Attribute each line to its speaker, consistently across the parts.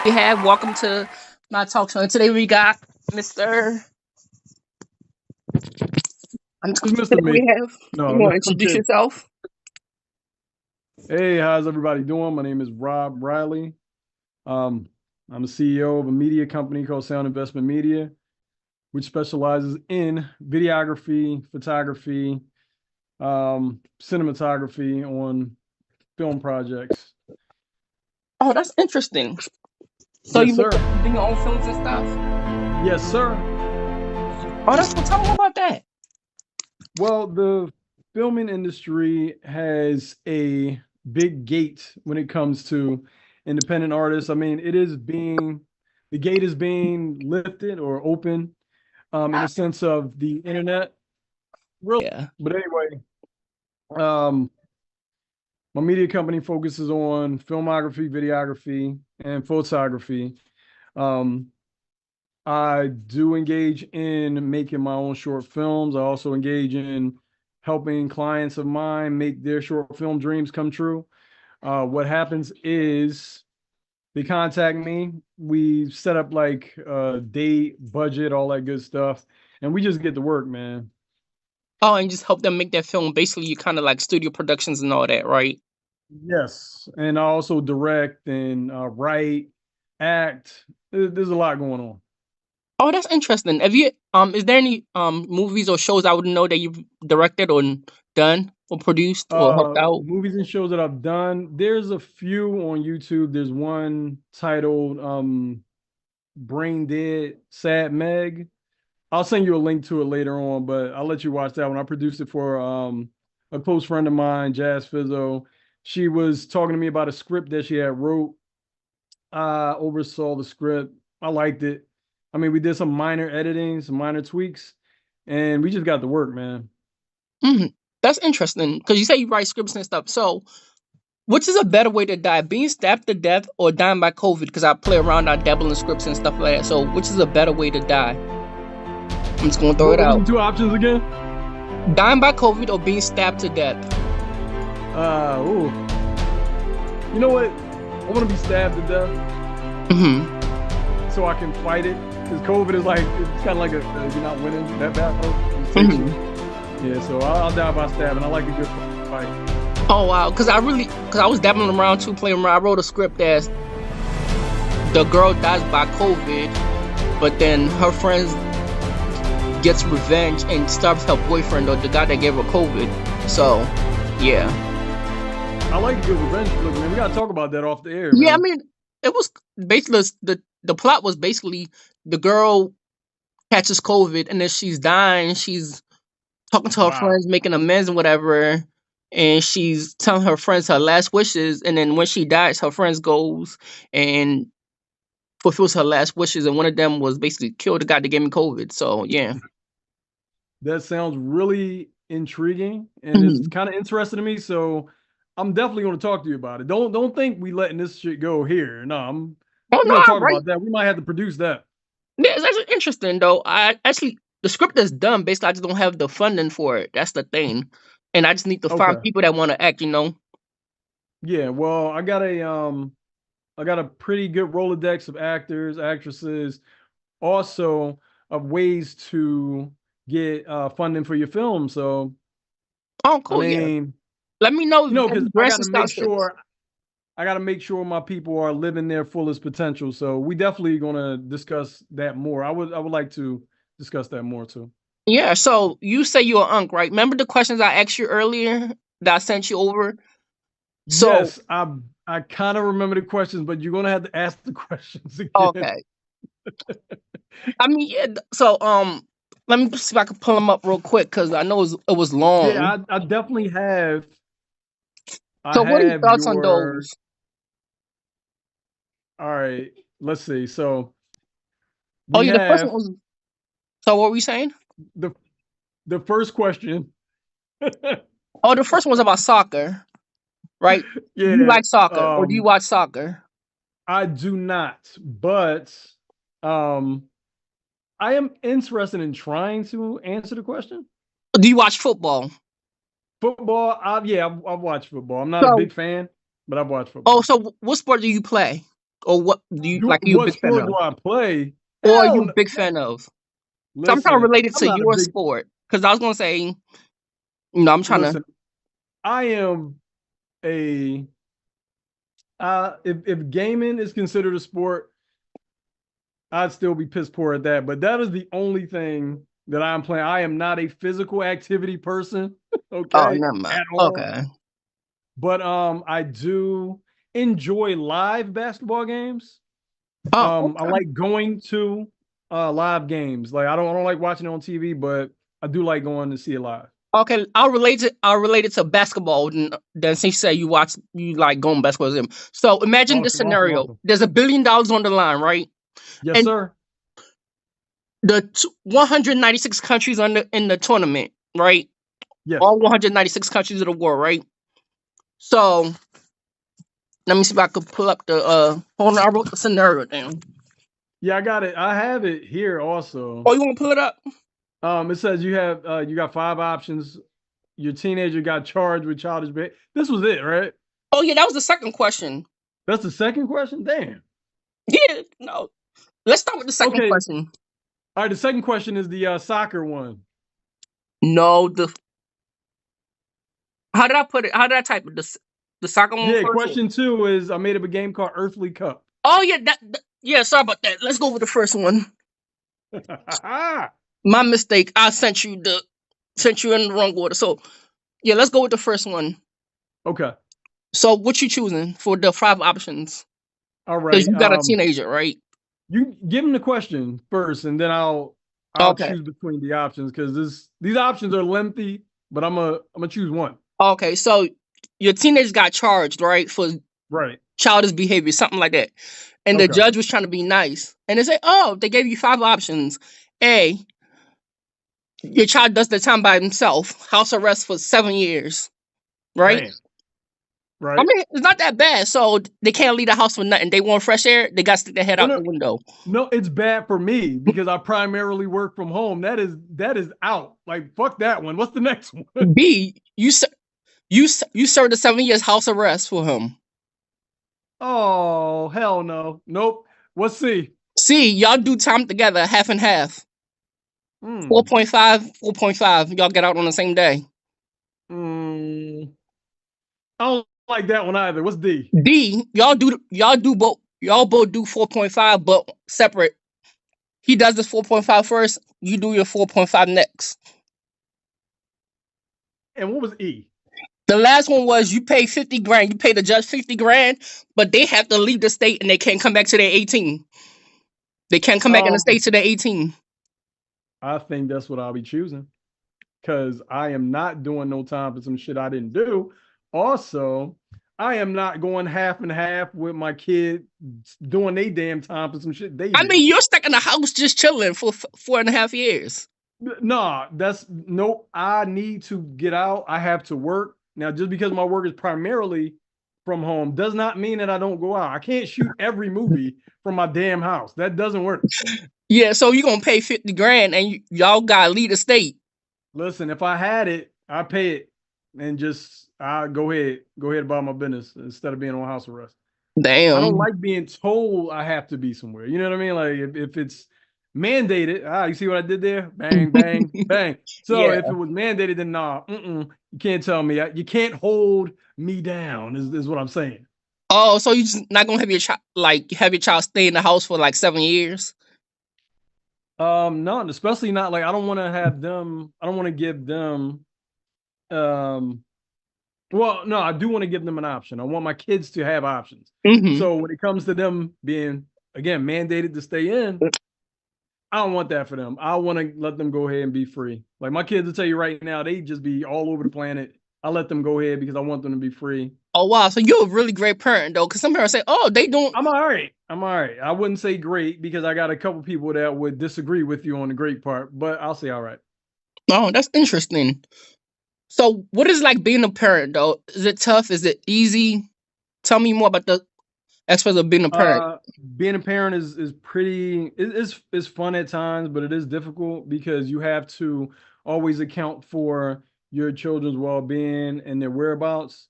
Speaker 1: We have welcome to my talk show. And today we got Mr.
Speaker 2: It's Mr.
Speaker 1: Today
Speaker 2: Me.
Speaker 1: we have. You
Speaker 2: No,
Speaker 1: want
Speaker 2: no,
Speaker 1: to
Speaker 2: I'm
Speaker 1: introduce
Speaker 2: kidding.
Speaker 1: yourself?
Speaker 2: Hey, how's everybody doing? My name is Rob Riley. Um, I'm a CEO of a media company called Sound Investment Media, which specializes in videography, photography, cinematography on film projects.
Speaker 1: Oh, that's interesting. So
Speaker 2: Yes,
Speaker 1: you make
Speaker 2: sir.
Speaker 1: your own films and stuff?
Speaker 2: Yes, sir.
Speaker 1: Oh, that's cool. Tell me more about that.
Speaker 2: Well, the filming industry has a big gate when it comes to independent artists. I mean, the gate is being lifted or open in a sense of the internet. Really,
Speaker 1: Yeah.
Speaker 2: but anyway, um, my media company focuses on filmography, videography, and photography. Um, I do engage in making my own short films. I also engage in helping clients of mine make their short film dreams come true. What happens is they contact me. We set up like a date, budget, all that good stuff, and we just get to work, man.
Speaker 1: Oh, and just help them make that film. Basically, you kind of like studio productions and all that, right?
Speaker 2: Yes, and I also direct and write, act. There's a lot going on.
Speaker 1: Oh, that's interesting. Have you is there any movies or shows I would know that you've directed or done or produced or helped out?
Speaker 2: Movies and shows that I've done. There's a few on YouTube. There's one titled Brain Dead Sad Meg. I'll send you a link to it later on, but I'll let you watch that one. I produced it for a close friend of mine, Jazz Fizzo. She was talking to me about a script that she had wrote. I oversaw the script. I liked it. I mean, we did some minor editing, some minor tweaks, and we just got to work, man.
Speaker 1: Mhm. That's interesting because you say you write scripts and stuff. So, which is a better way to die? Being stabbed to death or dying by COVID? Because I play around, I dabble in scripts and stuff like that. So, which is a better way to die? I'm just gonna throw it
Speaker 2: What was the
Speaker 1: out.
Speaker 2: two options again?
Speaker 1: Dying by COVID or being stabbed to death?
Speaker 2: Ooh. You know what? I want to be stabbed to death
Speaker 1: Hmm.
Speaker 2: so I can fight it. Because COVID is like, it's kind of like you're not winning that battle.
Speaker 1: Hmm.
Speaker 2: Yeah, so I'll die by stabbing. I like a good fight.
Speaker 1: Oh wow! Because I was dabbling around too, playing around. I wrote a script that the girl dies by COVID, but then her friends gets revenge and stabs her boyfriend or the guy that gave her COVID. So, yeah.
Speaker 2: I like a good revenge flick, man. We got to talk about that off the air,
Speaker 1: Yeah, I
Speaker 2: man.
Speaker 1: mean, it was basically the plot was basically the girl catches COVID and then she's dying. She's talking to her
Speaker 2: Wow.
Speaker 1: friends, making amends and whatever, and she's telling her friends her last wishes. And then when she dies, her friends goes and fulfills her last wishes. And one of them was basically kill the guy that gave me COVID. So yeah.
Speaker 2: That sounds really intriguing and it's
Speaker 1: Hmm.
Speaker 2: kind of interesting to me. So I'm definitely going to talk to you about it. Don't think we letting this shit go here. No,
Speaker 1: Oh
Speaker 2: we're
Speaker 1: no,
Speaker 2: going to
Speaker 1: I
Speaker 2: talk
Speaker 1: write.
Speaker 2: about that. We might have to produce that.
Speaker 1: Yeah, it's actually interesting though. I actually the script is done. Basically, I just don't have the funding for it. That's the thing, and I just need to find
Speaker 2: Okay.
Speaker 1: people that want to act. You know.
Speaker 2: Yeah, well, I got a pretty good Rolodex of actors, actresses, also of ways to get funding for your film. So,
Speaker 1: Oh,
Speaker 2: I
Speaker 1: cool. Yeah.
Speaker 2: mean,
Speaker 1: Let me know
Speaker 2: you
Speaker 1: if
Speaker 2: know,
Speaker 1: any
Speaker 2: because
Speaker 1: grants and scholarships.
Speaker 2: I got to make sure my people are living their fullest potential. So, we definitely going to discuss that more. I would like to discuss that more too.
Speaker 1: Yeah. So you say you're an unk, right? Remember the questions I asked you earlier that I sent you over. So
Speaker 2: Yes, I kind of remember the questions, but you're going to have to ask the questions again.
Speaker 1: okay. I mean, yeah. So let me see if I can pull them up real quick because I know it was long.
Speaker 2: Yeah, I definitely have. I
Speaker 1: So what are your
Speaker 2: have
Speaker 1: thoughts on
Speaker 2: your.
Speaker 1: those?
Speaker 2: All right, let's see. So
Speaker 1: Oh
Speaker 2: we
Speaker 1: yeah, the first one
Speaker 2: have
Speaker 1: was. So what were we saying?
Speaker 2: the the first question.
Speaker 1: Oh, the first one was about soccer. Right? Do you
Speaker 2: Yeah,
Speaker 1: like soccer or do you watch soccer?
Speaker 2: I do not, but um, I am interested in trying to answer the question.
Speaker 1: Or do you watch football?
Speaker 2: Football, yeah, I've watched football. I'm not a
Speaker 1: So,
Speaker 2: big fan, but I've watched
Speaker 1: oh,
Speaker 2: football.
Speaker 1: so what sport do you play? or what do you like? You a
Speaker 2: What
Speaker 1: big fan
Speaker 2: sport
Speaker 1: of,
Speaker 2: do I play?
Speaker 1: or are you
Speaker 2: Hell
Speaker 1: a
Speaker 2: no.
Speaker 1: big fan of? So I'm trying to
Speaker 2: Listen,
Speaker 1: relate it
Speaker 2: I'm
Speaker 1: to
Speaker 2: not a
Speaker 1: your
Speaker 2: big
Speaker 1: sport because I was gonna say, I'm trying to.
Speaker 2: listen. I am a if gaming is considered a sport, I'd still be piss poor at that. But that is the only thing that I'm playing. I am not a physical activity person,
Speaker 1: Oh,
Speaker 2: okay,
Speaker 1: never mind.
Speaker 2: at all.
Speaker 1: Okay.
Speaker 2: But I do enjoy live basketball games.
Speaker 1: Oh,
Speaker 2: I
Speaker 1: okay.
Speaker 2: like going to live games. Like I don't like watching it on TV, but I do like going to see it live.
Speaker 1: Okay, I'll relate it to basketball. Then since you say you like going basketball gym. So imagine this
Speaker 2: Awesome, awesome,
Speaker 1: scenario:
Speaker 2: awesome.
Speaker 1: there's $1 billion on the line, right?
Speaker 2: Yes,
Speaker 1: And
Speaker 2: sir.
Speaker 1: the 196 countries in the tournament, right?
Speaker 2: Yes.
Speaker 1: All 196 countries of the world, right? So let me see if I could pull up the hold on, I wrote the scenario down.
Speaker 2: Yeah, I got it. I have it here also.
Speaker 1: Oh, you want to pull it up?
Speaker 2: It says you got 5 options. Your teenager got charged with childish behavior. This was it, right?
Speaker 1: Oh yeah, that was the second question.
Speaker 2: That's the second question. Damn.
Speaker 1: Yeah, no. Let's start with the second
Speaker 2: Okay.
Speaker 1: question.
Speaker 2: All right. The second question is the soccer one.
Speaker 1: No, how did I put it? How did I type it? The soccer one
Speaker 2: Yeah.
Speaker 1: first?
Speaker 2: Question 2 is I made up a game called Earthly Cup.
Speaker 1: Oh yeah, yeah. Sorry about that. Let's go with the first one. My mistake. I sent you in the wrong order. So yeah, let's go with the first one.
Speaker 2: Okay.
Speaker 1: So what you choosing for the 5 options?
Speaker 2: All
Speaker 1: Because
Speaker 2: right.
Speaker 1: you got a teenager, right?
Speaker 2: You give him the question first, and then I'll
Speaker 1: Okay.
Speaker 2: choose between the options because these options are lengthy, but I'm gonna choose one.
Speaker 1: Okay. So your teenager got charged, right, for
Speaker 2: Right.
Speaker 1: childish behavior, something like that. And the
Speaker 2: Okay.
Speaker 1: judge was trying to be nice. And they say, oh, they gave you 5 options. A, your child does the time by himself, house arrest for 7 years, right?
Speaker 2: Damn.
Speaker 1: I
Speaker 2: Right.
Speaker 1: mean, it's not that bad. So they can't leave the house for nothing. They want fresh air. They got to stick their head
Speaker 2: No,
Speaker 1: out
Speaker 2: no,
Speaker 1: the window.
Speaker 2: no. It's bad for me because I primarily work from home. That is out. Like fuck that one. What's the next one?
Speaker 1: B, you served the 7 years house arrest for him.
Speaker 2: Oh hell no. Nope. What's C?
Speaker 1: C, y'all do time together, half and half.
Speaker 2: Hmm.
Speaker 1: 4.5, 4.5. Y'all get out on the same day.
Speaker 2: Mm, I don't like that one either. What's D?
Speaker 1: D, y'all both do 4.5, but separate. He does this 4.5 first. You do your 4.5 next.
Speaker 2: And what was E?
Speaker 1: The last one was you pay 50 grand. You pay the judge 50 grand, but they have to leave the state and they can't come back to their 18. They can't come back in the
Speaker 2: Um,
Speaker 1: state to their 18.
Speaker 2: I think that's what I'll be choosing because I am not doing no time for some shit I didn't do. Also, I am not going half and half with my kid doing they damn time for some shit they
Speaker 1: I
Speaker 2: did.
Speaker 1: mean, you're stuck in the house just chilling for 4.5 years.
Speaker 2: No, that's nope. I need to get out. I have to work. Now, just because my work is primarily from home does not mean that I don't go out. I can't shoot every movie from my damn house. That doesn't work.
Speaker 1: Yeah, so you're gonna pay 50 grand and y'all gotta leave the state.
Speaker 2: Listen, if I had it, I pay it and just I go ahead about my business instead of being on house arrest. I don't
Speaker 1: Damn.
Speaker 2: like being told I have to be somewhere. You know what I mean? Like if it's mandated, you see what I did there? Bang, bang, bang. So
Speaker 1: Yeah.
Speaker 2: if it was mandated, then nah, you can't tell me. You can't hold me down. Is what I'm saying.
Speaker 1: Oh, so you just not gonna have your child have your child stay in the house for like 7 years?
Speaker 2: No, especially not like I don't want to have them. I don't want to give them. Um, well, no, I do want to give them an option. I want my kids to have options.
Speaker 1: Mm-hmm.
Speaker 2: So when it comes to them being again mandated to stay in, I don't want that for them. I want to let them go ahead and be free. Like my kids will tell you right now, they just be all over the planet. I let them go ahead because I want them to be free.
Speaker 1: Oh wow, so you're a really great parent though, because some parents say, "Oh, they don't."
Speaker 2: I'm all right. I'm all right. I wouldn't say great because I got a couple people that would disagree with you on the great part, but I'll say all right.
Speaker 1: Oh, that's interesting. So, what is it like being a parent though? Is it tough? Is it easy? Tell me more about the aspect of being a parent.
Speaker 2: Being a parent is pretty is fun at times, but it is difficult because you have to always account for your children's well-being and their whereabouts.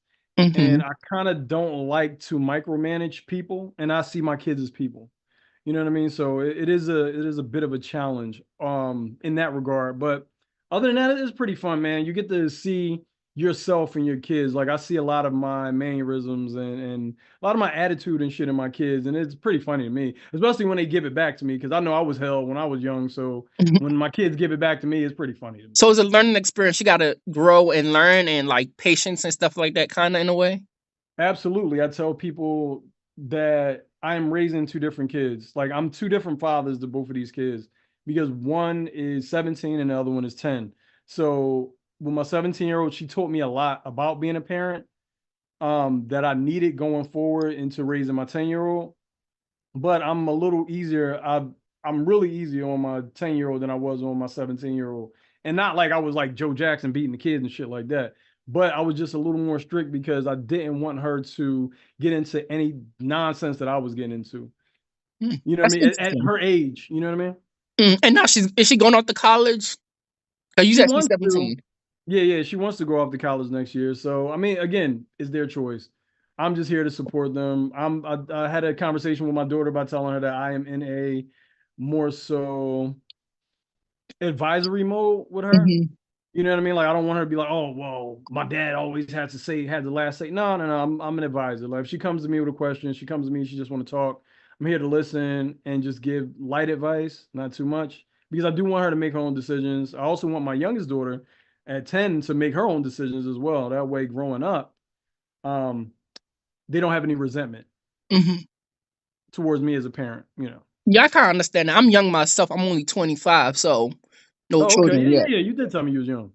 Speaker 2: and
Speaker 1: Hmm.
Speaker 2: I kind of don't like to micromanage people, and I see my kids as people. You know what I mean? So it is a bit of a challenge in that regard. But other than that, it's pretty fun, man. You get to see yourself and your kids. Like I see a lot of my mannerisms and a lot of my attitude and shit in my kids, and it's pretty funny to me, especially when they give it back to me because I know I was hell when I was young. So when my kids give it back to me, it's pretty funny to me.
Speaker 1: So it's a learning experience. You got to grow and learn and like patience and stuff like that, kind of in a way.
Speaker 2: Absolutely. I tell people that I am raising two different kids. Like I'm two different fathers to both of these kids because one is 17 and the other one is 10. So with my 17-year-old, she taught me a lot about being a parent that I needed going forward into raising my 10-year-old. But I'm a little easier. I'm really easy on my 10-year-old than I was on my 17-year-old. And not like I was like Joe Jackson beating the kids and shit like that. But I was just a little more strict because I didn't want her to get into any nonsense that I was getting into. You know what
Speaker 1: That's
Speaker 2: I mean? At
Speaker 1: interesting.
Speaker 2: her age, you know what I mean?
Speaker 1: And now is she going off to college? You
Speaker 2: She
Speaker 1: said she's
Speaker 2: wants to.
Speaker 1: 17.
Speaker 2: Yeah, yeah, she wants to go off to college next year. So, I mean, again, it's their choice. I'm just here to support them. I had a conversation with my daughter about telling her that I am in a more so advisory mode with her.
Speaker 1: Hmm.
Speaker 2: You know what I mean? Like I don't want her to be like, oh, well, my dad always had the last say. No, no, no. I'm an advisor. Like if she comes to me with a question, she comes to me, she just want to talk. I'm here to listen and just give light advice, not too much, because I do want her to make her own decisions. I also want my youngest daughter at 10 to make her own decisions as well. That way, growing up, um, they don't have any resentment
Speaker 1: Hmm.
Speaker 2: towards me as a parent, you know.
Speaker 1: Yeah, I kind of understand that. I'm young myself. I'm only 25, so no
Speaker 2: Oh, okay.
Speaker 1: children
Speaker 2: Yeah,
Speaker 1: yet.
Speaker 2: yeah, yeah. You did tell me you was young.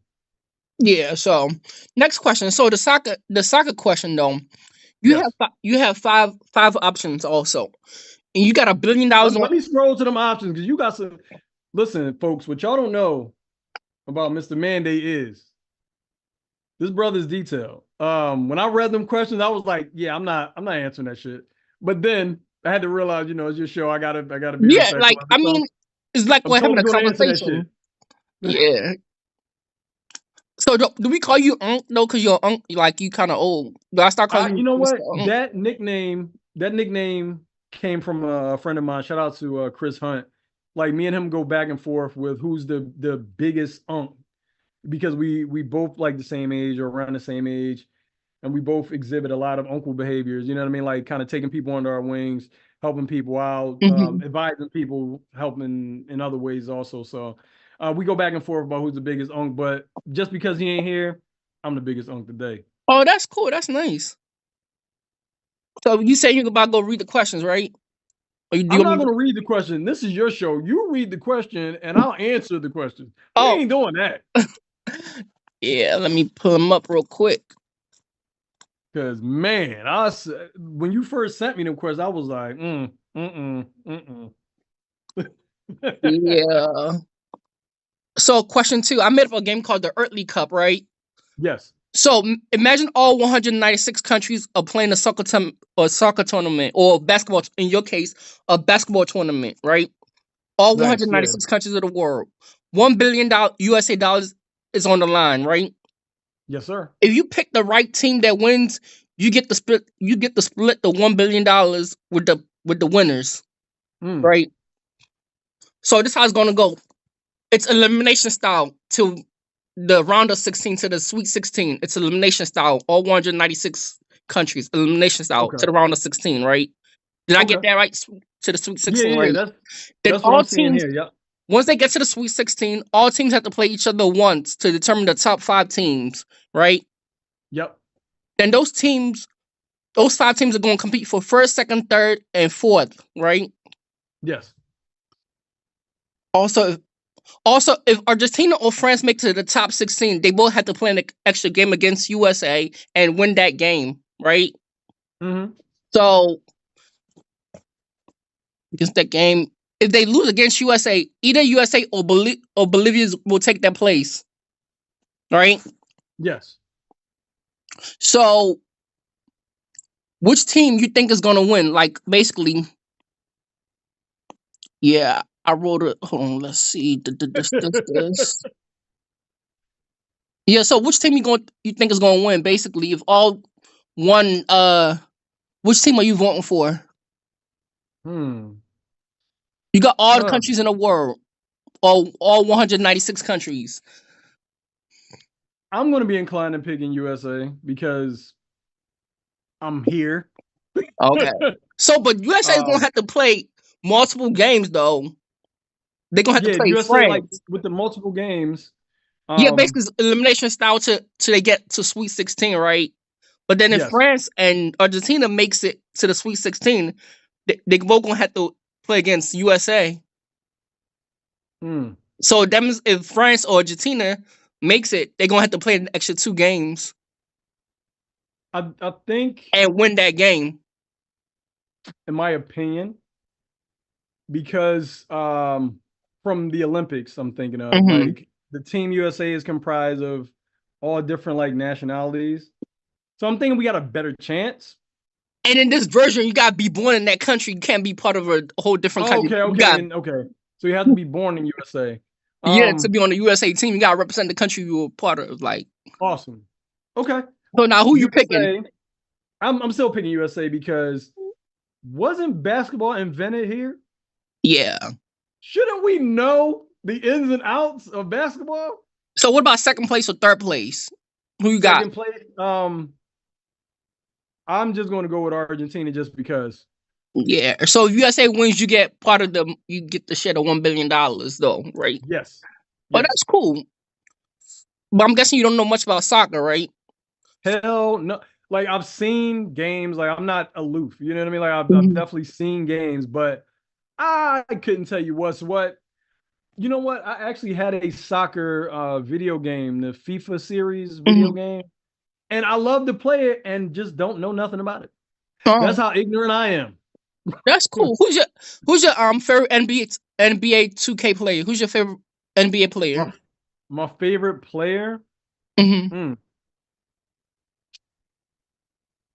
Speaker 1: Yeah. So next question. So the soccer question though.
Speaker 2: Yes.
Speaker 1: You have five options also, and you got $1 billion on.
Speaker 2: Let me scroll to them options because you got some. Listen, folks, what y'all don't know about Mr. Mandate is this brother's detailed. When I read them questions, I was like, yeah, I'm not answering that shit. But then I had to realize, it's your show. I gotta be
Speaker 1: Yeah,
Speaker 2: respectful
Speaker 1: like
Speaker 2: of
Speaker 1: I
Speaker 2: it. So
Speaker 1: mean, it's like
Speaker 2: I'm
Speaker 1: we're having
Speaker 2: totally
Speaker 1: a
Speaker 2: gonna answer that
Speaker 1: conversation.
Speaker 2: shit.
Speaker 1: Yeah. So do we call you Unc though? Cause you're Unc, like you kind of old. Do I start calling
Speaker 2: You
Speaker 1: you
Speaker 2: know
Speaker 1: Mr.
Speaker 2: what?
Speaker 1: Unc?
Speaker 2: That nickname came from a friend of mine. Shout out to Chris Hunt. Like me and him go back and forth with who's the biggest unk because we both like the same age or around the same age, and we both exhibit a lot of uncle behaviors. You know what I mean? Like kind of taking people under our wings, helping people out,
Speaker 1: Hmm.
Speaker 2: advising people, helping in other ways also. So we go back and forth about who's the biggest unk. But just because he ain't here, I'm the biggest unk today.
Speaker 1: Oh, that's cool. That's nice. So you say you're about to go read the questions, right? Or do you
Speaker 2: I'm
Speaker 1: want
Speaker 2: not
Speaker 1: me
Speaker 2: going
Speaker 1: to?
Speaker 2: to read the question. This is your show. You read the question and I'll answer the question. We
Speaker 1: Oh,
Speaker 2: ain't doing that.
Speaker 1: yeah. Let me pull them up real quick.
Speaker 2: Because, man, when you first sent me them questions, I was like, mm-mm.
Speaker 1: Yeah. So question two, I made up a game called the Earthly Cup, right?
Speaker 2: Yes,
Speaker 1: So imagine all 196 countries are playing a soccer tournament, or basketball. In your case, a basketball tournament, right? All
Speaker 2: nice. Yeah.
Speaker 1: 196 countries of the world. $1 billion USA dollars is on the line, right?
Speaker 2: Yes, sir.
Speaker 1: If you pick the right team that wins, you get to split. You get to split the $1 billion with the winners,
Speaker 2: Mm,
Speaker 1: right? So this is how it's gonna go. It's elimination style to the round of 16 to the Sweet 16. It's elimination style. All 196 countries, elimination style
Speaker 2: okay.
Speaker 1: to the round of 16, right? Did I get
Speaker 2: Okay.
Speaker 1: that right? To the Sweet
Speaker 2: Yeah,
Speaker 1: 16,
Speaker 2: yeah, yeah.
Speaker 1: right? Then
Speaker 2: That's what I'm
Speaker 1: all
Speaker 2: seeing
Speaker 1: teams,
Speaker 2: here. Yep.
Speaker 1: once they get to the Sweet 16, all teams have to play each other once to determine the top five teams, right?
Speaker 2: Yep.
Speaker 1: Then those five teams are going to compete for first, second, third, and fourth, right?
Speaker 2: Yes.
Speaker 1: Also, if Argentina or France make it to the top 16, they both have to play an extra game against USA and win that game, right?
Speaker 2: Mm-hmm.
Speaker 1: So, against that game, if they lose against USA, either USA or Bolivia will take their place, right?
Speaker 2: Yes.
Speaker 1: So, which team you think is going to win? Like, basically, yeah, I wrote it. Hold on, let's see. This. Yeah, so which team you think is going to win? Basically, if all one. Which team are you voting for?
Speaker 2: Hmm.
Speaker 1: You got all the
Speaker 2: Uh,
Speaker 1: countries in the world, all 196 countries.
Speaker 2: I'm going to be inclined to picking USA because I'm here.
Speaker 1: Okay. So, but USA is gonna
Speaker 2: um,
Speaker 1: have to play multiple games though. They're gonna have to
Speaker 2: yeah,
Speaker 1: play
Speaker 2: USA like
Speaker 1: France.
Speaker 2: with the multiple games.
Speaker 1: Yeah,
Speaker 2: Um,
Speaker 1: basically it's elimination style to they get to Sweet 16, right? But then if
Speaker 2: yes.
Speaker 1: France and Argentina makes it to the Sweet 16, they both gonna have to play against USA.
Speaker 2: Hmm.
Speaker 1: So that means if France or Argentina makes it, they're gonna have to play an extra 2 games
Speaker 2: I think,
Speaker 1: and win that game.
Speaker 2: in my opinion, because from the Olympics, I'm thinking of
Speaker 1: Hmm.
Speaker 2: like the team USA is comprised of all different like nationalities. So I'm thinking we got a better chance.
Speaker 1: And in this version, you gotta be born in that country. You can't be part of a whole different
Speaker 2: Oh,
Speaker 1: country.
Speaker 2: okay,
Speaker 1: You
Speaker 2: okay,
Speaker 1: got
Speaker 2: and okay. So you have to be born in USA.
Speaker 1: Yeah, to
Speaker 2: Um,
Speaker 1: be on the USA team, you gotta represent the country you were part of. Like,
Speaker 2: awesome. Okay.
Speaker 1: so now who you picking?
Speaker 2: USA. I'm still picking USA because wasn't basketball invented here?
Speaker 1: Yeah.
Speaker 2: Shouldn't we know the ins and outs of basketball?
Speaker 1: So what about second place or third place? Who you got?
Speaker 2: Second place. I'm just going to go with Argentina just because.
Speaker 1: Yeah. So if USA wins, you get part of the you get the share of $1 billion though, right?
Speaker 2: Yes.
Speaker 1: Oh,
Speaker 2: Yes.
Speaker 1: that's cool. But I'm guessing you don't know much about soccer, right?
Speaker 2: Hell no. Like I've seen games. Like I'm not aloof. You know what I mean? Like I've
Speaker 1: Mhm.
Speaker 2: definitely seen games, but I couldn't tell you what's what. You know what? I actually had a soccer video game, the FIFA series video
Speaker 1: Mhm.
Speaker 2: game, and I love to play it and just don't know nothing about it. That's
Speaker 1: Oh,
Speaker 2: how ignorant I am.
Speaker 1: that's cool. Who's your favorite NBA 2K player? Who's your favorite NBA player?
Speaker 2: my, my favorite player.
Speaker 1: Hmm.
Speaker 2: Hmm.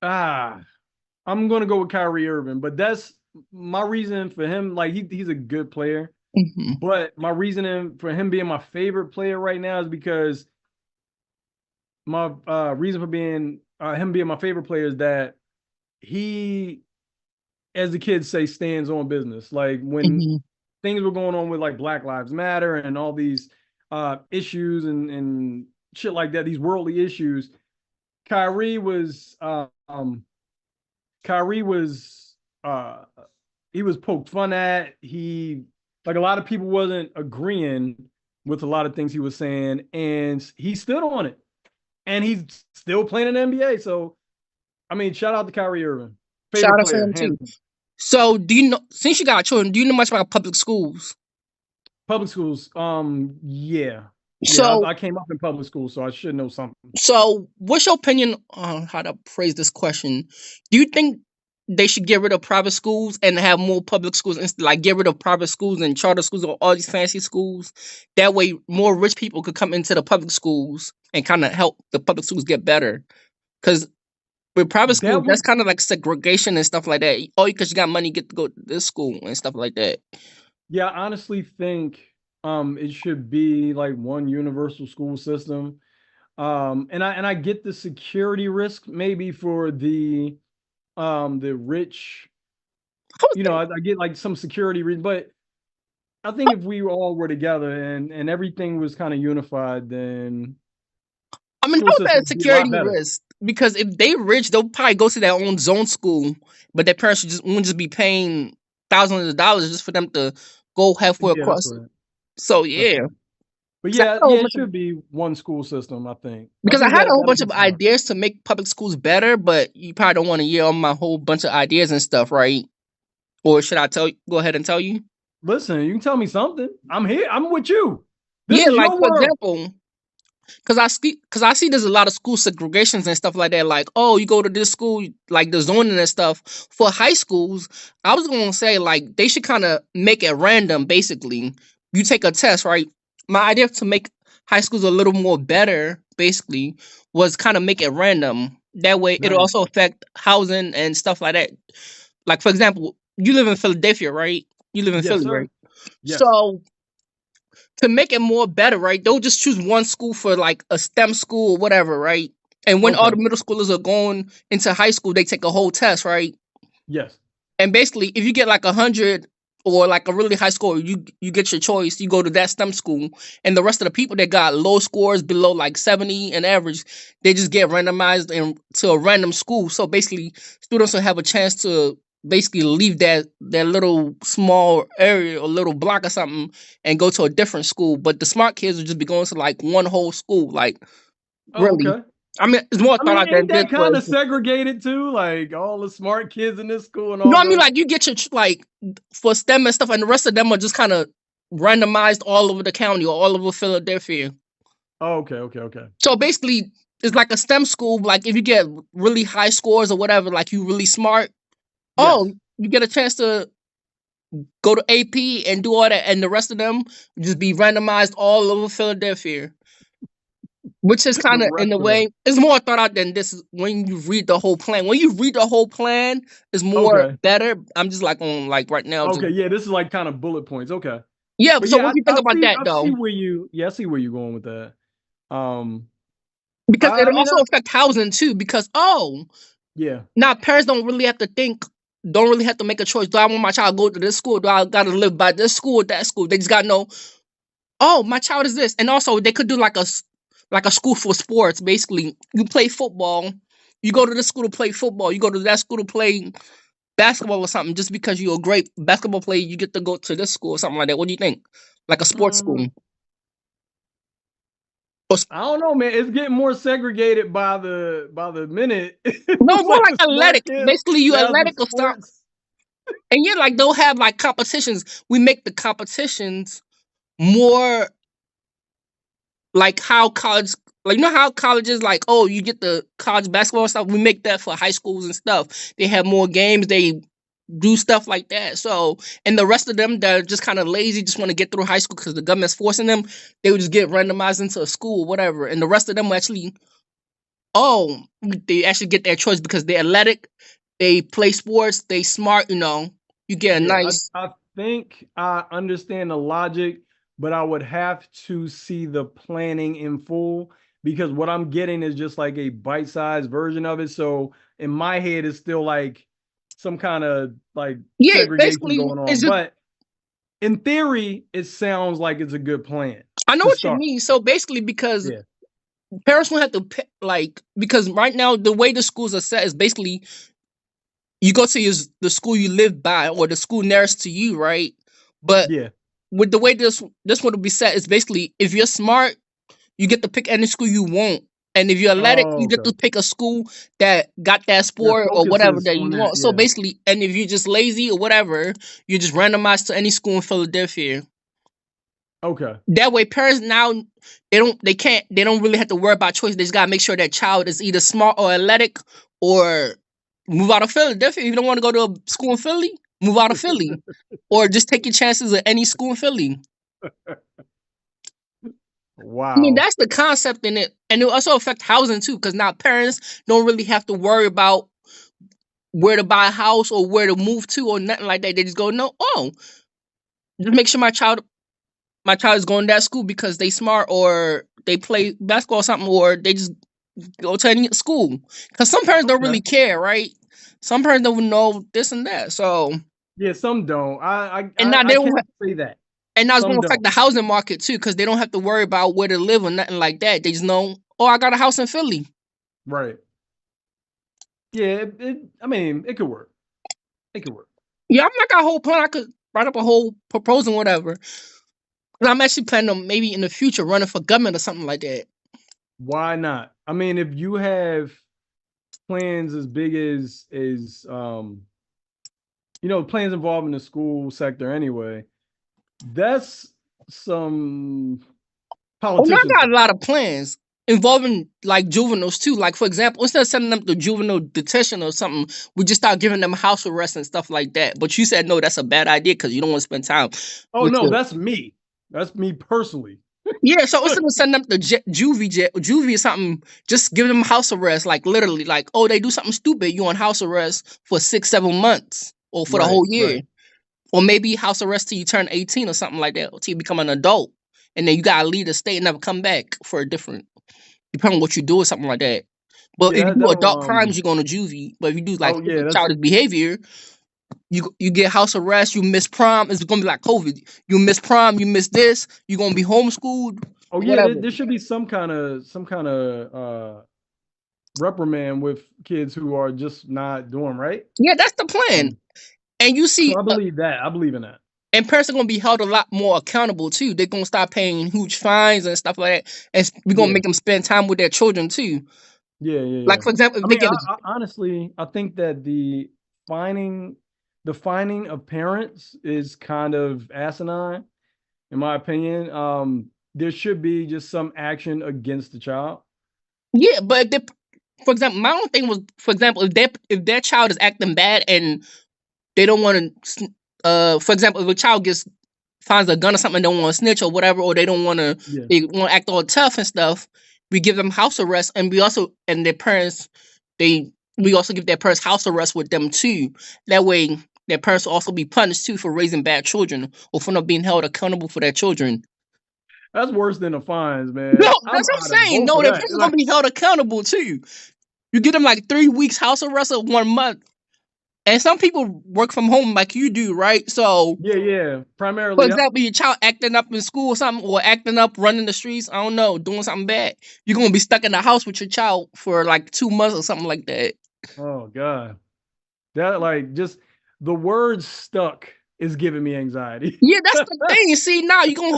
Speaker 2: Ah, I'm gonna go with Kyrie Irving, but that's my reason for him. Like he's a good player,
Speaker 1: Hmm.
Speaker 2: but my reasoning for him being my favorite player right now is because my reason for being him being my favorite player is that he, as the kids say, stands on business. Like when
Speaker 1: Hmm.
Speaker 2: things were going on with like Black Lives Matter and all these issues and shit like that, these worldly issues, Kyrie was Kyrie was uh he was poked fun at. He like a lot of people wasn't agreeing with a lot of things he was saying, and he stood on it. And he's still playing in the NBA. So I mean, shout out to Kyrie Irving.
Speaker 1: Shout
Speaker 2: Favorite
Speaker 1: out to
Speaker 2: player,
Speaker 1: him
Speaker 2: hands
Speaker 1: too.
Speaker 2: down.
Speaker 1: So, do you know since you got children, do you know much about public schools?
Speaker 2: Public schools. Yeah. Yeah,
Speaker 1: So,
Speaker 2: I came up in public school, so I should know something.
Speaker 1: so what's your opinion on how to phrase this question? Do you think they should get rid of private schools and have more public schools, like get rid of private schools and charter schools or all these fancy schools? That way, more rich people could come into the public schools and kind of help the public schools get better. Because with private schools,
Speaker 2: That
Speaker 1: that's
Speaker 2: would
Speaker 1: kind of like segregation and stuff like that. Oh, because you got money, you get to go to this school and stuff like that.
Speaker 2: Yeah, I honestly think it should be like one universal school system. And I get the security risk maybe for the rich,
Speaker 1: I was thinking,
Speaker 2: I get like some security reason, but I think if we all were together and everything was kind of unified, then
Speaker 1: I mean,
Speaker 2: school
Speaker 1: how is that
Speaker 2: system
Speaker 1: a
Speaker 2: would be a lot
Speaker 1: security
Speaker 2: better.
Speaker 1: risk? Because if they rich, they'll probably go to their own zone school, but their parents wouldn't just be paying thousands of dollars just for them to go halfway
Speaker 2: Yeah, that's
Speaker 1: across.
Speaker 2: right.
Speaker 1: So
Speaker 2: That's
Speaker 1: yeah,
Speaker 2: right. But
Speaker 1: 'Cause I
Speaker 2: yeah,
Speaker 1: had a whole
Speaker 2: yeah, it
Speaker 1: bunch of
Speaker 2: should be one school system, I think. I
Speaker 1: because I
Speaker 2: think
Speaker 1: had a whole
Speaker 2: that'll
Speaker 1: bunch
Speaker 2: be
Speaker 1: of
Speaker 2: smart.
Speaker 1: ideas to make public schools better, but you probably don't want to hear all my whole bunch of ideas and stuff, right? Or should I tell you? Go ahead and tell you.
Speaker 2: Listen, you can tell me something. I'm here. I'm with you. This
Speaker 1: Yeah,
Speaker 2: is
Speaker 1: like
Speaker 2: your
Speaker 1: for
Speaker 2: world.
Speaker 1: example, because I see there's a lot of school segregations and stuff like that. Like, oh, you go to this school, like the zoning and stuff. For high schools, I was gonna say like they should kind of make it random. Basically, you take a test, right? My idea to make high schools a little more better, basically, was kind of make it random. That way, it'll
Speaker 2: Nice.
Speaker 1: also affect housing and stuff like that. Like for example, you live in Philadelphia, right? You live in
Speaker 2: Yes,
Speaker 1: Philly,
Speaker 2: sir.
Speaker 1: right?
Speaker 2: Yes.
Speaker 1: So to make it more better, right? They'll just choose one school for like a STEM school or whatever, right? And when all
Speaker 2: Okay.
Speaker 1: the middle schoolers are going into high school, they take a whole test, right?
Speaker 2: Yes.
Speaker 1: And basically, if you get like 100 or like a really high score, you get your choice. You go to that STEM school, and the rest of the people that got low scores below like 70 and average, they just get randomized to a random school. So basically, students will have a chance to basically leave that little small area or little block or something and go to a different school. But the smart kids will just be going to like one whole school. Like
Speaker 2: Oh,
Speaker 1: really,
Speaker 2: okay.
Speaker 1: I mean, it's more
Speaker 2: I
Speaker 1: thought
Speaker 2: mean,
Speaker 1: out
Speaker 2: ain't
Speaker 1: than this,
Speaker 2: that
Speaker 1: but
Speaker 2: kind of segregated too? Like all the smart kids in this school and
Speaker 1: no,
Speaker 2: all
Speaker 1: I mean
Speaker 2: the.
Speaker 1: like you get your like for STEM and stuff, and the rest of them are just kind of randomized all over the county or all over Philadelphia.
Speaker 2: Oh, okay, okay, okay.
Speaker 1: So basically, it's like a STEM school. Like if you get really high scores or whatever, like you really smart, oh,
Speaker 2: Yes.
Speaker 1: you get a chance to go to AP and do all that, and the rest of them just be randomized all over Philadelphia. Which is
Speaker 2: The
Speaker 1: kind of in
Speaker 2: rest
Speaker 1: a
Speaker 2: of them.
Speaker 1: way, it's more thought out than this is when you read the whole plan. When you read the whole plan, it's more
Speaker 2: Okay.
Speaker 1: better. I'm just like on like right now, just
Speaker 2: Okay. Yeah, this is like kind of bullet points. Okay.
Speaker 1: yeah.
Speaker 2: But
Speaker 1: So
Speaker 2: yeah,
Speaker 1: what do you think about that
Speaker 2: I
Speaker 1: though?
Speaker 2: see where you yeah, I see where you're going with that. Um
Speaker 1: Because
Speaker 2: I
Speaker 1: it'll
Speaker 2: you
Speaker 1: also
Speaker 2: know,
Speaker 1: affect housing too. Because
Speaker 2: yeah.
Speaker 1: now parents don't really have to think, don't really have to make a choice. Do I want my child to go to this school? Do I got to live by this school or that school? They just got to know. Oh, my child is this, and also they could do like like a school for sports. Basically, you play football. You go to this school to play football. You go to that school to play basketball or something. Just because you're a great basketball player, you get to go to this school or something like that. What do you think? Like a sports
Speaker 2: Mm,
Speaker 1: school?
Speaker 2: I don't know, man. It's getting more segregated by the minute.
Speaker 1: No,
Speaker 2: It's
Speaker 1: more
Speaker 2: like
Speaker 1: like
Speaker 2: the smart
Speaker 1: athletic.
Speaker 2: kids,
Speaker 1: Basically, you
Speaker 2: they have the
Speaker 1: athletic or something.
Speaker 2: sports.
Speaker 1: And yeah, like they'll have like competitions. We make the competitions more like how college, like you know how colleges like, oh, you get the college basketball and stuff. We make that for high schools and stuff. They have more games. They do stuff like that. So, and the rest of them that are just kind of lazy, just want to get through high school because the government's forcing them. They would just get randomized into a school, whatever. And the rest of them will actually, oh, they actually get their choice because they're athletic. They play sports. They smart. You get a
Speaker 2: Yeah,
Speaker 1: nice.
Speaker 2: I think I understand the logic, but I would have to see the planning in full because what I'm getting is just like a bite-sized version of it. So in my head, it's still like some kind of like
Speaker 1: Yeah,
Speaker 2: segregation
Speaker 1: basically,
Speaker 2: going
Speaker 1: it's
Speaker 2: on.
Speaker 1: just
Speaker 2: But in theory, it sounds like it's a good plan
Speaker 1: I know
Speaker 2: to
Speaker 1: what you
Speaker 2: start.
Speaker 1: mean. So basically, because
Speaker 2: Yeah.
Speaker 1: parents won't have to like because right now the way the schools are set is basically you go to the school you live by or the school nearest to you, right? But
Speaker 2: Yeah.
Speaker 1: with the way this one will be set is basically if you're smart, you get to pick any school you want. And if you're athletic,
Speaker 2: Oh,
Speaker 1: you get to
Speaker 2: okay.
Speaker 1: pick a school that got that
Speaker 2: That
Speaker 1: sport or whatever
Speaker 2: focuses
Speaker 1: that
Speaker 2: on
Speaker 1: you
Speaker 2: that.
Speaker 1: want. So
Speaker 2: Yeah.
Speaker 1: basically, and if you're just lazy or whatever, you're just randomized to any school in Philadelphia.
Speaker 2: Okay.
Speaker 1: That way, parents now they don't really have to worry about choice. They just gotta make sure that child is either smart or athletic, or move out of Philadelphia. If you don't want to go to a school in Philly, move out of Philly, or just take your chances at any school in Philly. I mean,
Speaker 2: Wow.
Speaker 1: that's the concept in it, and it will also affect housing too, because now parents don't really have to worry about where to buy a house or where to move to or nothing like that. They just go, no, oh, just make sure my child is going to that school because they smart or they play basketball or something, or they just go to any school. Because some parents don't
Speaker 2: Okay.
Speaker 1: really care, right? Some parents don't know this and that. So,
Speaker 2: Yeah, some don't.
Speaker 1: and now
Speaker 2: I
Speaker 1: they don't,
Speaker 2: can't say that.
Speaker 1: and now it's going
Speaker 2: Some
Speaker 1: to affect
Speaker 2: don't.
Speaker 1: the housing market too, because they don't have to worry about where to live or nothing like that. They just know, oh, I got a house in Philly.
Speaker 2: Right. Yeah, I mean, it could work. It could work.
Speaker 1: Yeah, I'm like a whole plan. I could write up a whole proposal, whatever. 'Cause I'm actually planning on maybe in the future running for government or something like that.
Speaker 2: Why not? I mean, if you have plans as big as plans involving the school sector anyway, that's some
Speaker 1: Oh, now
Speaker 2: politician
Speaker 1: I got
Speaker 2: stuff.
Speaker 1: a lot of plans involving like juveniles too. Like for example, instead of sending them to juvenile detention or something, we just start giving them house arrest and stuff like that. But you said no, that's a bad idea because you don't want to spend time
Speaker 2: Oh
Speaker 1: with
Speaker 2: no,
Speaker 1: your
Speaker 2: that's me. That's me personally.
Speaker 1: yeah. So instead of sending them to juvie or something, just give them house arrest. Like literally, like oh, they do something stupid, you on house arrest for 6-7 months or for the
Speaker 2: Right,
Speaker 1: whole year,
Speaker 2: right.
Speaker 1: or maybe house arrest till you turn 18 or something like that, till you become an adult, and then you gotta leave the state and never come back for a different, depending on what you do or something like that. But if
Speaker 2: Yeah,
Speaker 1: you do
Speaker 2: that'll
Speaker 1: adult crimes, you're going to juvie. But if you do like
Speaker 2: oh yeah, that's
Speaker 1: childish behavior, you get house arrest. You miss prom. It's going to be like COVID. You miss prom. You miss this. You're going to be homeschooled.
Speaker 2: oh yeah,
Speaker 1: Whatever.
Speaker 2: there should be some kind of reprimand with kids who are just not doing right.
Speaker 1: Yeah, that's the plan.
Speaker 2: Um,
Speaker 1: And you
Speaker 2: so
Speaker 1: see,
Speaker 2: I believe that. I believe in that.
Speaker 1: and parents are going to be held a lot more accountable too. They're going to start paying huge fines and stuff like that. And we're going to
Speaker 2: Yeah,
Speaker 1: make them spend time with their children too.
Speaker 2: yeah.
Speaker 1: Like, for example,
Speaker 2: I
Speaker 1: if they
Speaker 2: mean,
Speaker 1: get
Speaker 2: I honestly, I think that fining, the fining of parents is kind of asinine, in my opinion. There should be just some action against the child.
Speaker 1: yeah, but if they, for example, my own thing was, for example, if their child is acting bad and they don't want to, for example, if a child gets finds a gun or something and don't want to snitch or whatever, or they don't want to,
Speaker 2: Yeah.
Speaker 1: they want to act all tough and stuff, we give them house arrest, and we also and their parents, we also give their parents house arrest with them too. That way, their parents will also be punished too for raising bad children or for not being held accountable for their children.
Speaker 2: That's worse than the fines,
Speaker 1: No,
Speaker 2: man. I'm
Speaker 1: that's what I'm
Speaker 2: out of
Speaker 1: saying.
Speaker 2: both
Speaker 1: No,
Speaker 2: of
Speaker 1: their
Speaker 2: that.
Speaker 1: parents are gonna
Speaker 2: Like,
Speaker 1: be held accountable too. You get them like 3 weeks house arrest or 1 month. And some people work from home like you do, right? So,
Speaker 2: yeah.
Speaker 1: for
Speaker 2: Primarily, yep.
Speaker 1: example, your child acting up in school or something, or acting up, running the streets, I don't know, doing something bad, you're gonna be stuck in the house with your child for like 2 months or something like that.
Speaker 2: Oh God. That like just the word stuck is giving me anxiety.
Speaker 1: Yeah, that's the thing. See, now you're gonna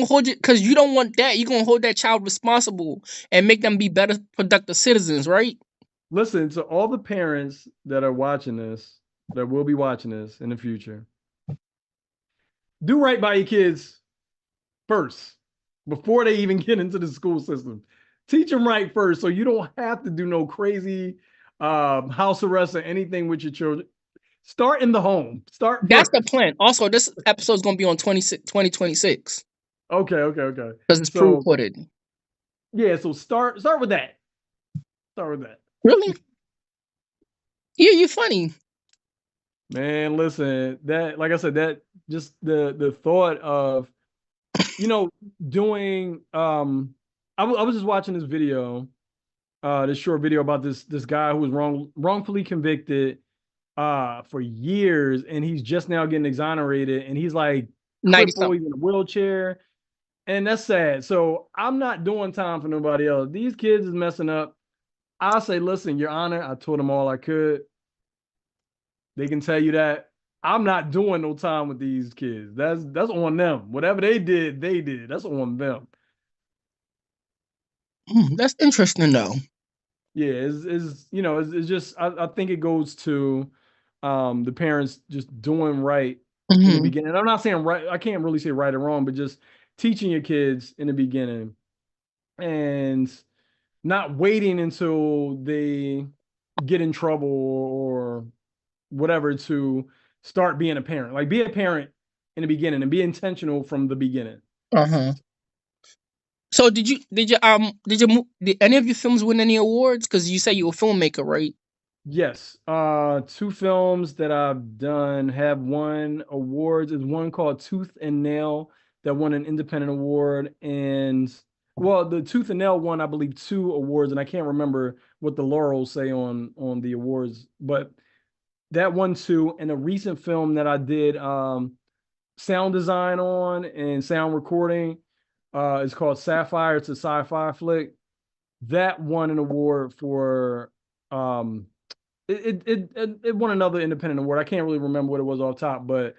Speaker 1: hold it because you don't want that. You're gonna hold that child responsible and make them be better, productive citizens, right?
Speaker 2: Listen to all the parents that are watching this, that will be watching this in the future. Do right by your kids first before they even get into the school system. Teach them right first so you don't have to do no crazy house arrest or anything with your children. Start in the home. Start
Speaker 1: That's the
Speaker 2: first.
Speaker 1: plan. Also, this episode is gonna be on 2026
Speaker 2: Okay.
Speaker 1: because it's
Speaker 2: So
Speaker 1: pre-recorded.
Speaker 2: yeah, so start with that. Start with that.
Speaker 1: Really? Yeah, you're funny.
Speaker 2: Man, listen, that like I said, that just the thought of, doing I was just watching this video, this short video about this guy who was wrongfully convicted for years, and he's just now getting exonerated, and he's like
Speaker 1: 90
Speaker 2: crippled,
Speaker 1: something.
Speaker 2: he's in a wheelchair, and that's sad. So I'm not doing time for nobody else. These kids is messing up. I say, listen, Your Honor, I told them all I could. They can tell you that I'm not doing no time with these kids. That's on them. Whatever they did, they did. That's on them.
Speaker 1: That's interesting though.
Speaker 2: Yeah, it's just I think it goes to the parents just doing right in the
Speaker 1: Hmm.
Speaker 2: beginning. I'm not saying right, I can't really say right or wrong, but just teaching your kids in the beginning and not waiting until they get in trouble or whatever to start being a parent. Like be a parent in the beginning and be intentional from the beginning.
Speaker 1: Uh-huh. So did any of your films win any awards? Because you say you're a filmmaker, right?
Speaker 2: Yes. Two films that I've done have won awards. There's one called Tooth and Nail that won an independent award. And well, the Tooth and Nail won, I believe, two awards, and I can't remember what the laurels say on the awards, but that one too. And a recent film that I did sound design on and sound recording is called Sapphire. It's a sci-fi flick. That won an award for it won another independent award. I can't really remember what it was off top, but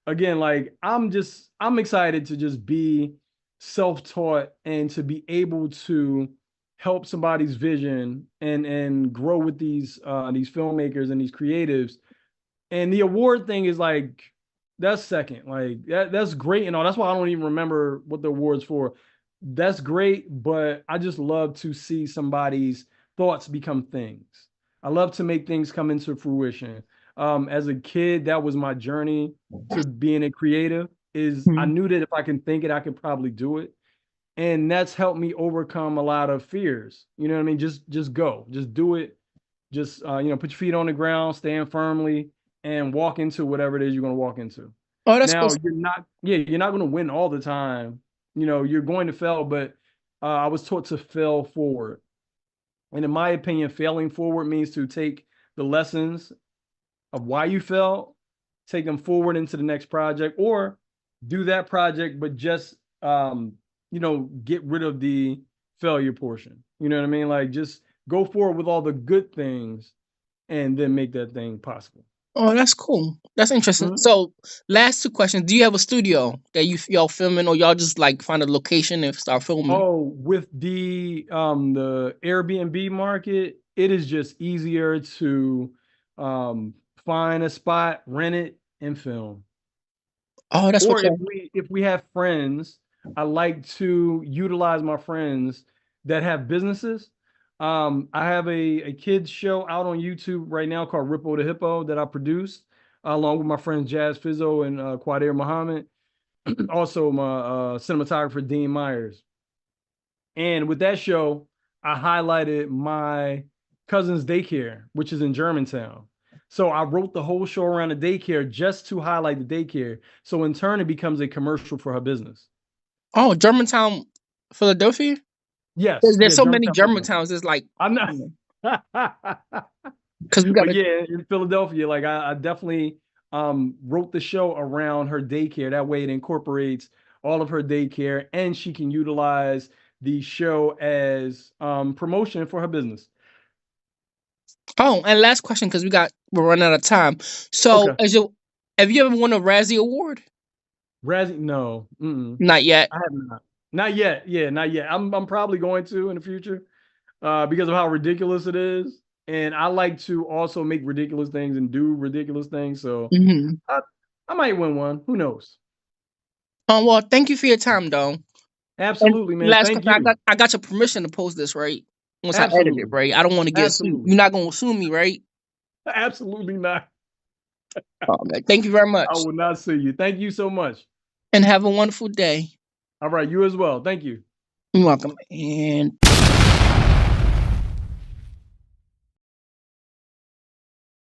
Speaker 2: again, like I'm excited to just be self-taught and to be able to help somebody's vision and grow with these filmmakers and these creatives. And the award thing is like that's second. Like that's great and all. That's why I don't even remember what the award's for. That's great, but I just love to see somebody's thoughts become things. I love to make things come into fruition. As a kid, that was my journey to being a creative. Is I
Speaker 1: Mhm.
Speaker 2: knew that if I can think it, I could probably do it, and that's helped me overcome a lot of fears. You know what I mean? Just go, just do it. Just put your feet on the ground, stand firmly, and walk into whatever it is you're going to walk into.
Speaker 1: Oh, that's cool.
Speaker 2: Now you're not going to win all the time. You're going to fail, but I was taught to fail forward. And in my opinion, failing forward means to take the lessons of why you failed, take them forward into the next project, or do that project, but just, get rid of the failure portion. You know what I mean? Like, just go forward with all the good things and then make that thing possible.
Speaker 1: Oh, that's cool. That's interesting.
Speaker 2: Mhm.
Speaker 1: So, last two questions. Do you have a studio that y'all filming, or y'all just like find a location and start filming?
Speaker 2: Oh, with the Airbnb market, it is just easier to find a spot, rent it, and film.
Speaker 1: Oh, that's
Speaker 2: Or
Speaker 1: what y'all.
Speaker 2: if we have friends, I like to utilize my friends that have businesses. I have a kids show out on YouTube right now called Rippo the Hippo that I produce along with my friends Jazz Fizzo and Quadir Muhammad. Also, my cinematographer Dean Myers. And with that show, I highlighted my cousin's daycare, which is in Germantown. So I wrote the whole show around the daycare just to highlight the daycare. So in turn, it becomes a commercial for her business.
Speaker 1: Oh, Germantown, Philadelphia.
Speaker 2: Yes,
Speaker 1: There's
Speaker 2: yeah,
Speaker 1: so many
Speaker 2: Germantown.
Speaker 1: Germantowns. It's like
Speaker 2: I'm not.
Speaker 1: because we got
Speaker 2: But yeah, in Philadelphia, like I definitely wrote the show around her daycare. That way it incorporates all of her daycare and she can utilize the show as promotion for her business.
Speaker 1: Oh, and last question because we're running out of time. So,
Speaker 2: Okay.
Speaker 1: have you ever won a Razzie Award?
Speaker 2: Razzie, no.
Speaker 1: Not yet.
Speaker 2: I have not. Not yet. Yeah, not yet. I'm probably going to in the future because of how ridiculous it is. And I like to also make ridiculous things and do ridiculous things. So
Speaker 1: Mm-hmm.
Speaker 2: I might win one. Who knows?
Speaker 1: Oh well, thank you for your time, though. And
Speaker 2: Absolutely, man.
Speaker 1: last
Speaker 2: Thank
Speaker 1: question,
Speaker 2: you.
Speaker 1: I got your permission to post this, right? Once I edit it,
Speaker 2: Absolutely.
Speaker 1: right? I don't want to get sued.
Speaker 2: Absolutely.
Speaker 1: You're not gonna sue me, right?
Speaker 2: Absolutely not.
Speaker 1: Oh, man. Thank you very much,
Speaker 2: I will not sue you. Thank you so much.
Speaker 1: and have a wonderful day.
Speaker 2: All right. You as well. Thank you.
Speaker 1: You're welcome. And